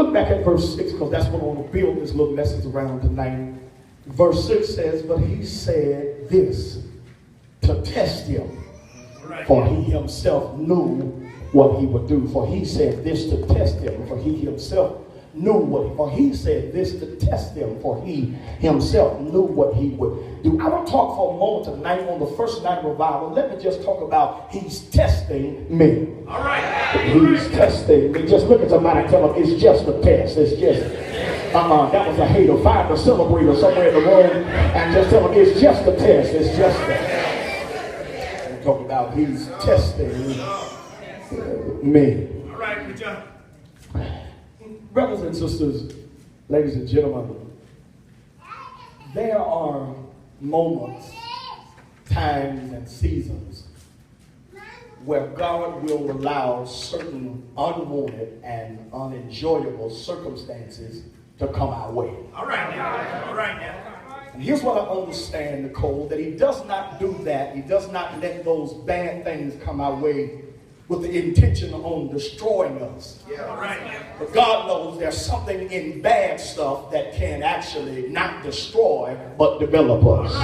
Look back at verse 6, because that's what I want to build this little message around tonight. Verse 6 says, but he said this to test him, for he himself knew what he would do. For he said this to test him, for he himself knew what, for he said this to test him, for he himself knew what he would do. I want to talk for a moment tonight on the first night of revival. Let me just talk about he's testing me. All right. He's testing me. Just look at somebody and tell them it's just a test. It's just, that was a hater. Find a celebrator somewhere in the room and just tell them it's just a test. It's just a test. Talk about he's testing me. All right, good job. Brothers and sisters, ladies and gentlemen, there are moments, times, and seasons where God will allow certain unwanted and unenjoyable circumstances to come our way. All right now. All right now. And here's what I understand, Nicole, that he does not do that. He does not let those bad things come our way with the intention on destroying us. Yeah, right. But God knows there's something in bad stuff that can actually not destroy, but develop us.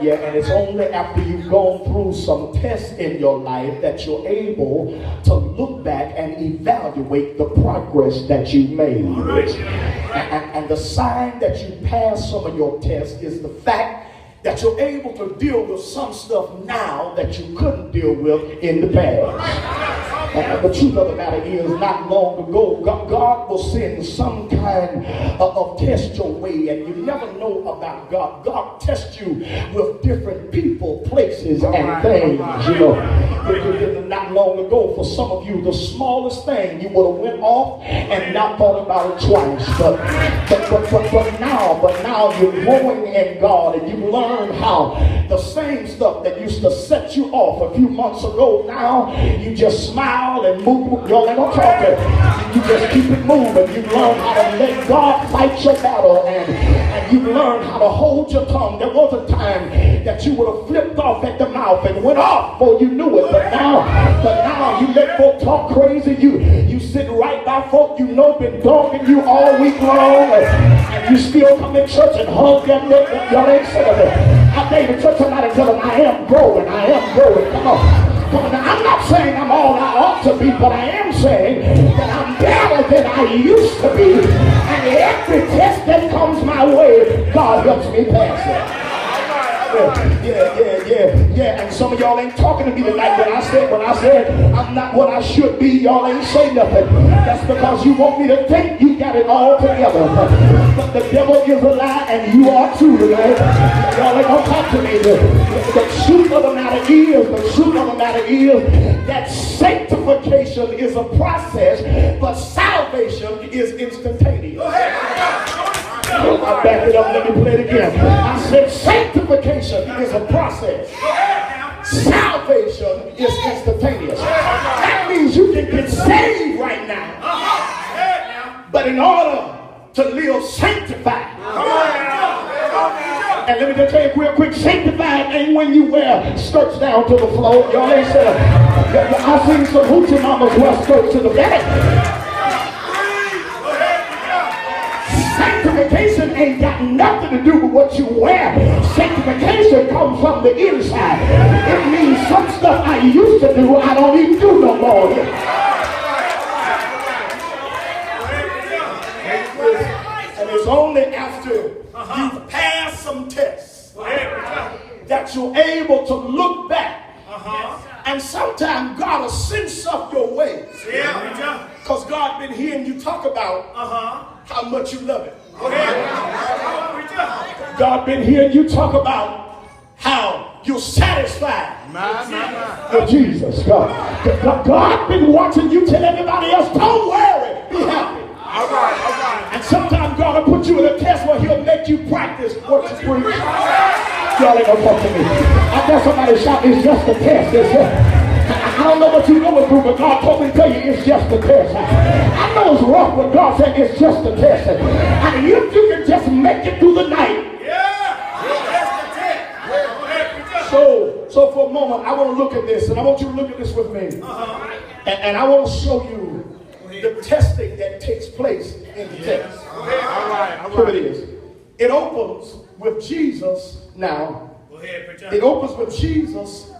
Yeah, and it's only after you've gone through some tests in your life that you're able to look back and evaluate the progress that you made. And the sign that you pass some of your tests is the fact that you're able to deal with some stuff now that you couldn't deal with in the past. And the truth of the matter is, not long ago, God will send some kind of test your way, and you never know about God. God tests you with different people, places, and things. You know, not long ago, for some of you, the smallest thing you would have went off and not thought about it twice. But now you're growing in God, and you learn how the same stuff that used to set you off a few months ago, now you just smile and move. Y'all ain't gonna talk to you. Just keep it moving. You learn how to let God fight your battle, and you learn how to hold your tongue. There was a time that you would have flipped off at the mouth and went off before you knew it. But now you let folk talk crazy. You sit right by folk you know been dogging you all week long, and you still come in church and hug them. Y'all ain't saying it. I dare you touch somebody and tell them, I am growing. I am growing. Come on. Now, I'm not saying I'm all I ought to be, but I am saying that I'm better than I used to be. And every test that comes my way, God helps me pass it. Yeah. And some of y'all ain't talking to me tonight when I said I'm not what I should be. Y'all ain't say nothing. That's because you want me to think you got it all together. But the devil is a lie, and you are too, right? Y'all ain't gonna talk to me. The truth of the matter is that sanctification is a process, but salvation is instantaneous. I back it up, let me play it again. I said sanctification is a process. Salvation is instantaneous. That means you can get saved right now. But in order to live sanctified. And let me just tell you real quick, sanctified ain't when you wear skirts down to the floor. Y'all ain't said, I've seen some hoochie mamas wear skirts to the back. Sanctification ain't got nothing to do with what you wear. Sanctification comes from the inside. It means some stuff I used to do, I don't even do no more. And it's only after you've passed some tests that you're able to look back. And sometimes God will send stuff your way. Because God been hearing you talk about how much you love it. God been hearing you talk about how you're satisfied with Jesus. God been watching you tell everybody else, don't worry, be happy. All right. And sometimes God will put you in a test where he'll make you practice what you preach. Y'all ain't gonna talk to me. I dare somebody shout, it's just a test. I don't know what you're going through, but God told me to tell you it's just a test. I know it's rough, but God said it's just a test. And if you can just make it through the night. So for a moment, I want to look at this, and I want you to look at this with me. And I want to show you the testing that takes place in the text. All right. Here it is. It opens with Jesus now. Go ahead, preacher. It opens with Jesus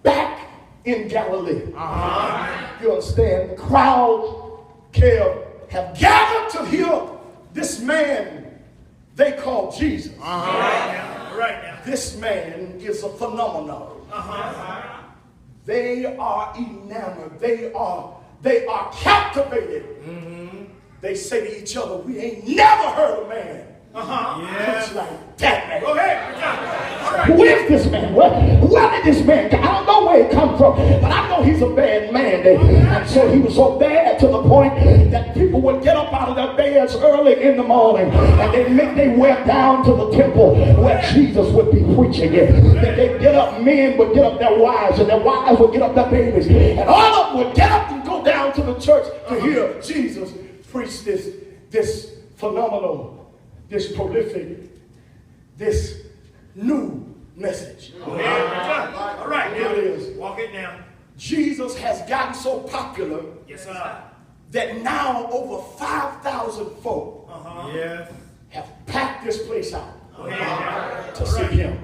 back in Galilee. You understand? The crowd have gathered to hear this man they call Jesus. Right now. This man is a phenomenon. They are enamored. They are captivated. They say to each other, we ain't never heard a man preach like that man. Go ahead. Who is this man? Where did this man come? I don't know where he come from, but I know he's a bad man. And so he was so bad to the point that people would get up out of their beds early in the morning and they'd make their way down to the temple where Jesus would be preaching it. They'd get up, men would get up their wives, and their wives would get up their babies. And all of them would get up and go down to the church to hear Jesus preach this phenomenal, this prolific, this new message. All right, Here now. it is. Walk it down. Jesus has gotten so popular Yes, sir. that now over 5,000 folk Yes. have packed this place out Go ahead now. to see him.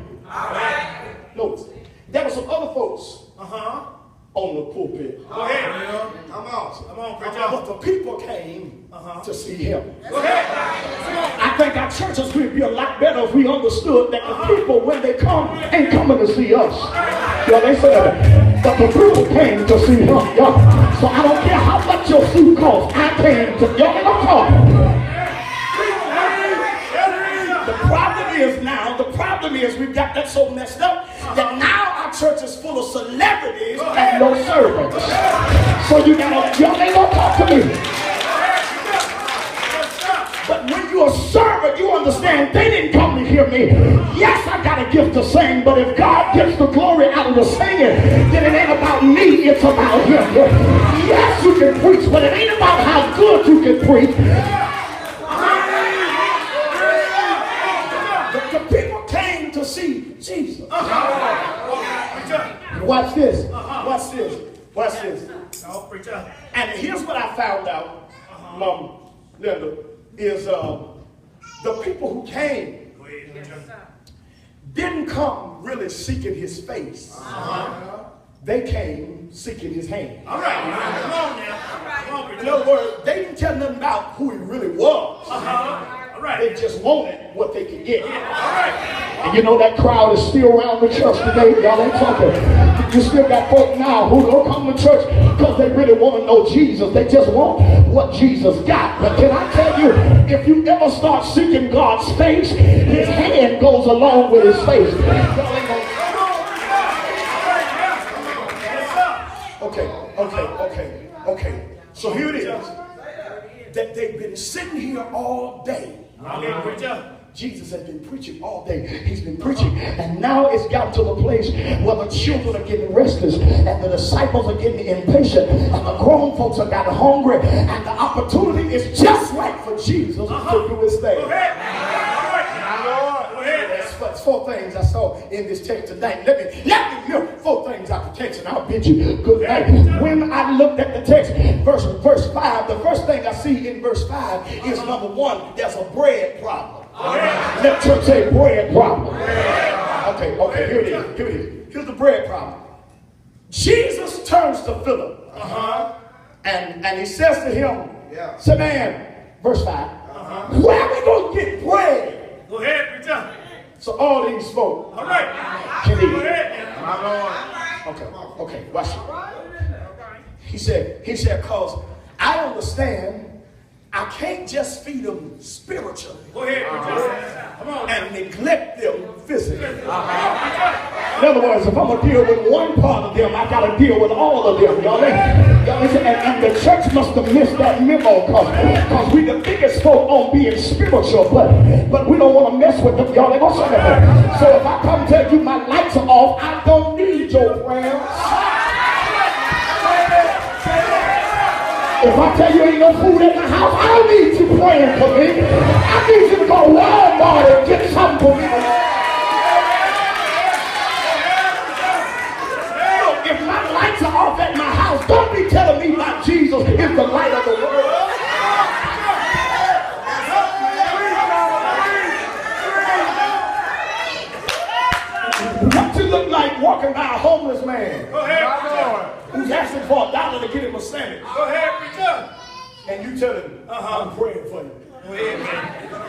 Notice, there were some other folks on the pulpit, Go ahead. Come on. Come on, preacher. but the people came to see him. Go ahead. I think our churches would be a lot better if we understood that the people, when they come, ain't coming to see us. Yeah, they said, but the people came to see him. Yeah. So I don't care how much your suit costs. I came to, y'all ain't gonna talk. The problem is we've got that so messed up that now our church is full of celebrities and no servants. So y'all ain't gonna talk to me. But when you're a servant, you understand they didn't come to hear me. Yes, I got a gift to sing, but if God gets the glory out of the singing, then it ain't about me, it's about him. Yes, you can preach, but it ain't about how good you can preach. The people came to see Jesus. Watch this. Watch this. Watch this. Oh, preacher. And here's what I found out, Linda, is the people who came Go ahead, preacher. didn't come really seeking his face. They came seeking his hand. All right. Come on now. Come on, In preacher. other words, they didn't tell nothing about who he really was. All right. They just wanted what they could get. All right. And you know that crowd is still around the church today. Y'all ain't talking. You still got folk now who don't come to church because they really want to know Jesus. They just want what Jesus got. But can I tell you, if you ever start seeking God's face, his hand goes along with his face. Y'all ain't gonna... Okay. So here it is. That they've been sitting here all day. Okay, preacher. Jesus has been preaching all day. He's been preaching. And now it's gotten to the place where the children are getting restless and the disciples are getting impatient and the grown folks are getting hungry. And the opportunity is just right for Jesus to do his thing. Go ahead. All right. Go ahead. That's four things I saw in this text tonight. Let me milk four things out the text and I'll bid you good night. When I looked at the text, verse 5, the first thing I see in verse 5 is number one, there's a bread problem. Let church say bread problem. Okay, here it is. Here's the bread problem. Jesus turns to Philip. And he says to him, say, man, verse 5, where are we going to get bread? Go ahead, preacher. So all these folk All right. can Go eat. ahead now. Okay, watch it. He said, cause I understand I can't just feed them spiritually Go ahead, preacher. Come on. and neglect them physically. In other words, if I'm going to deal with one part of them, I got to deal with all of them. Y'all listen, and the church must have missed that memo because we the biggest folk on being spiritual, but we don't want to mess with them. Y'all ain't gonna say that. So if I come tell you my lights are off, I don't need your prayers. If I tell you ain't no food in my house, I don't need you praying for me. I need you to go to Walmart and get something for me. Look, if my lights are off at my house, don't be telling me my Jesus is the light of the world. walking by a homeless man Go ahead, preacher. who's asking for $1 to get him a sandwich, Go ahead, preacher. and you tell him, I'm praying for you. Go ahead, man. Come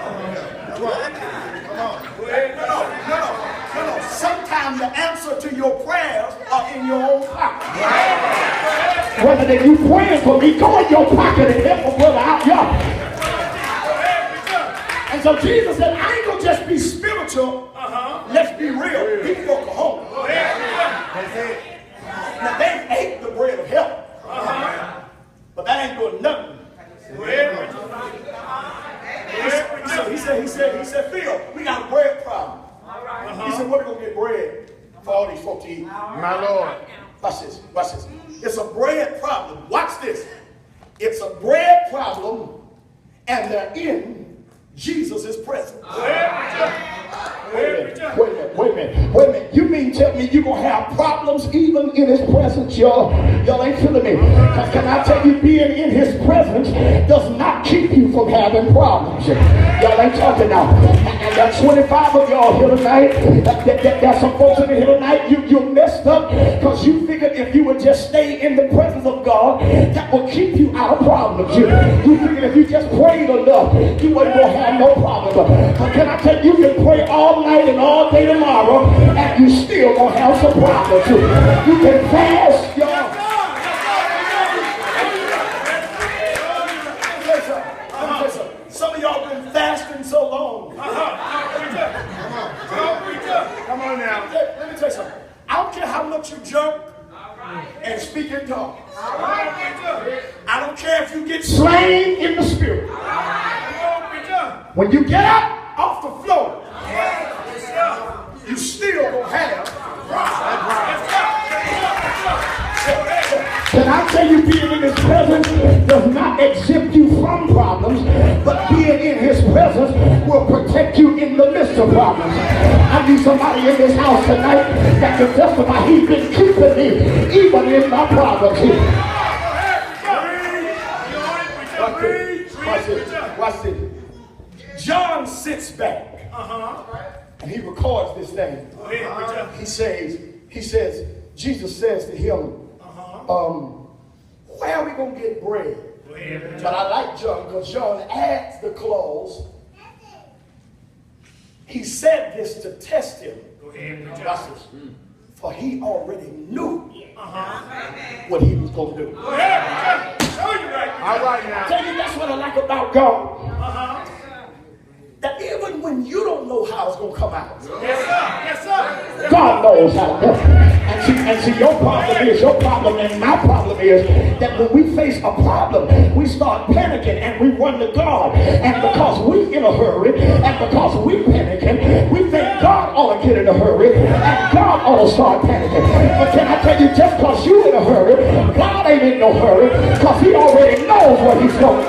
on. Go ahead. No. Sometimes the answer to your prayers are in your own pocket. Whether they you praying for me, go in your pocket and help a brother out yonder. And so Jesus said, I ain't gonna just be spiritual. Let's be real. These folk are hungry. Go ahead, That's it. Now they ate the bread of health, but that ain't doing nothing. Go ahead, He said, Phil, we got a bread problem. He said, where we gonna get bread for all these folks to eat? my Lord. Watch this. It's a bread problem. Watch this. It's a bread problem, and they're in Jesus' presence. Wait a minute. You mean tell me you're going to have problems even in his presence? Y'all ain't feeling me. Because can I tell you, being in his presence does not keep you from having problems. Y'all ain't talking now. And there's 25 of y'all here tonight. There's some folks in here tonight. You messed up because you figured if you would just stay in the presence of God, that would keep you out of problems. You figured if you just prayed enough, you wasn't going to have no problem. But can I tell you, you can pray all night and all day tomorrow, and you still gonna have some problems. You can fast, y'all. Some of y'all been fasting so long. Come on now. Let me tell you something. I don't care how much you jerk and speak in tongues. I don't care if you get slain in the spirit. When you get up off the floor, you still gonna have problems. Can I tell you, being in his presence does not exempt you from problems, but being in his presence will protect you in the midst of problems. I need somebody in this house tonight that can testify he's been keeping me even in my problems. Watch this. John sits back and he records this thing. He says, Jesus says to him, where are we going to get bread? But I like John because John adds the clause. He said this to test him. Watch this. For he already knew what he was going to do. All right now. Tell you, that's what I like about God. That even when you don't know how it's going to come out, Yes, sir. God knows how. And see, your problem and my problem is that when we face a problem, we start panicking and we run to God. And because we in a hurry, and because we panicking, we think God ought to get in a hurry, and God ought to start panicking. But can I tell you, just because you in a hurry, God ain't in no hurry, because he already knows what he's doing.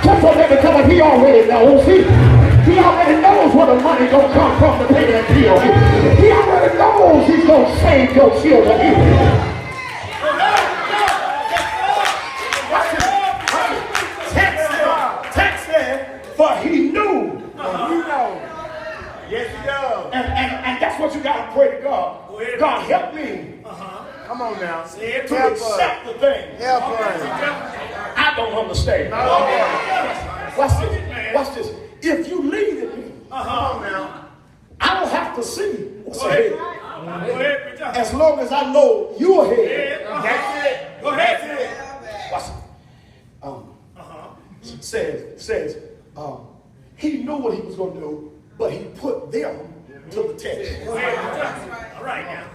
Just so every time he already knows. He already knows where the money gonna come from to pay that bill. He already knows he's gonna save your children. Text said, for he knew. Yes, he does. And that's what you gotta pray to God. God, help me. Come on now. To accept the thing. Help us. I don't understand. Watch this. If you lead me, Come on now. I don't have to see what's ahead. Go ahead, preacher. As long as I know you're ahead. That's it. Go ahead. Watch it. Says, he knew what he was going to do, but he put them to the test. Go ahead, preacher. All right now.